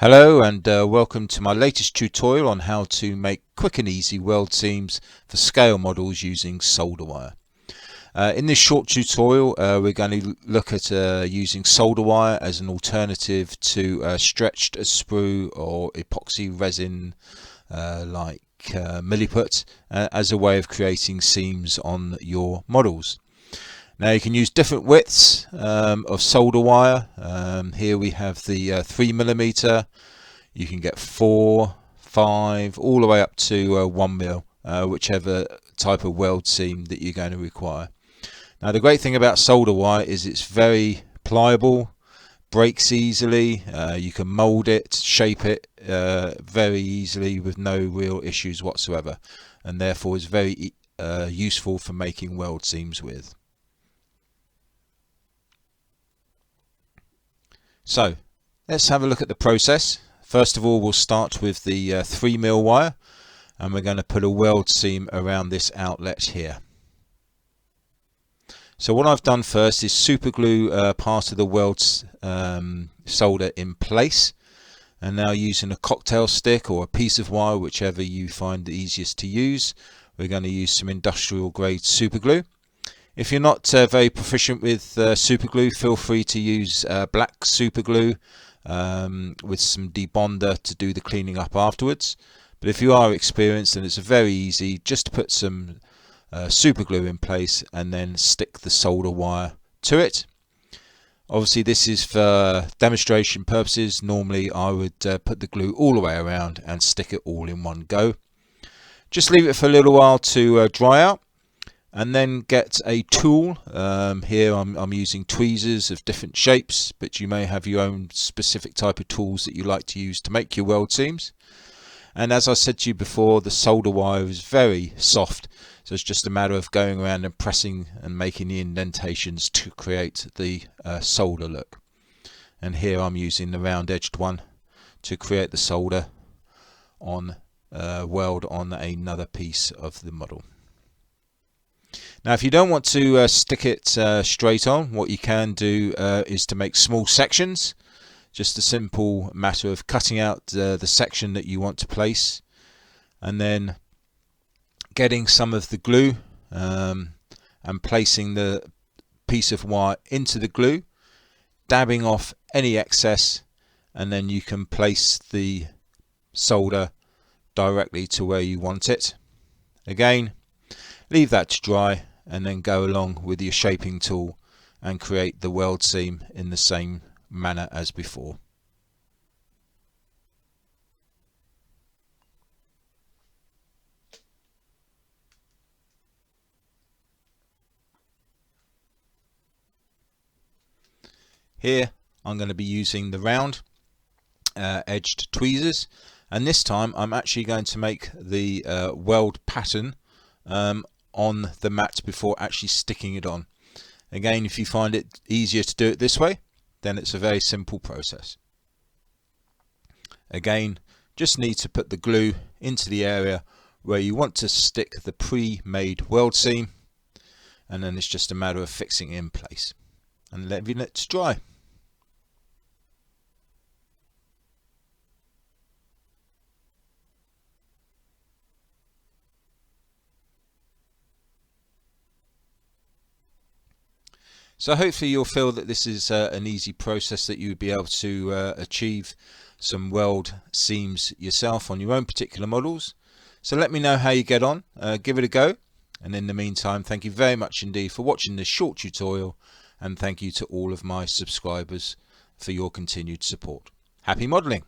Hello and welcome to my latest tutorial on how to make quick and easy weld seams for scale models using solder wire. In this short tutorial we're going to look at using solder wire as an alternative to stretched sprue or epoxy resin like milliput as a way of creating seams on your models. Now you can use different widths of solder wire. Here we have the 3mm. You can get 4, 5, all the way up to 1mm, whichever type of weld seam that you're going to require. Now the great thing about solder wire is it's very pliable, breaks easily. You can mold it, shape it very easily with no real issues whatsoever, and therefore is very useful for making weld seams with. So let's have a look at the process. First of all, we'll start with the 3mm wire, and we're going to put a weld seam around this outlet here. So what I've done first is super glue part of the weld solder in place, and now using a cocktail stick or a piece of wire, whichever you find the easiest to use, we're going to use some industrial grade super glue. If you're not very proficient with super glue, feel free to use black super glue with some debonder to do the cleaning up afterwards. But if you are experienced, then it's very easy just to put some super glue in place and then stick the solder wire to it. Obviously this is for demonstration purposes. Normally I would put the glue all the way around and stick it all in one go. Just leave it for a little while to dry out. And then get a tool. Here I'm using tweezers of different shapes, but you may have your own specific type of tools that you like to use to make your weld seams. And as I said to you before, the solder wire is very soft, so it's just a matter of going around and pressing and making the indentations to create the solder look. And here I'm using the round edged one to create the solder on weld on another piece of the model. Now if you don't want to stick it straight on, what you can do is to make small sections. Just a simple matter of cutting out the section that you want to place, and then getting some of the glue and placing the piece of wire into the glue, dabbing off any excess, and then you can place the solder directly to where you want it. Again, leave that to dry and then go along with your shaping tool and create the weld seam in the same manner as before. Here I'm going to be using the round edged tweezers, and this time I'm actually going to make the weld pattern on the mat before actually sticking it on. Again, if you find it easier to do it this way, then it's a very simple process. Again, just need to put the glue into the area where you want to stick the pre-made weld seam, and then it's just a matter of fixing it in place and letting it dry. So hopefully you'll feel that this is an easy process that you'll be able to achieve some weld seams yourself on your own particular models. So let me know how you get on, give it a go, and in the meantime thank you very much indeed for watching this short tutorial, and thank you to all of my subscribers for your continued support. Happy modelling!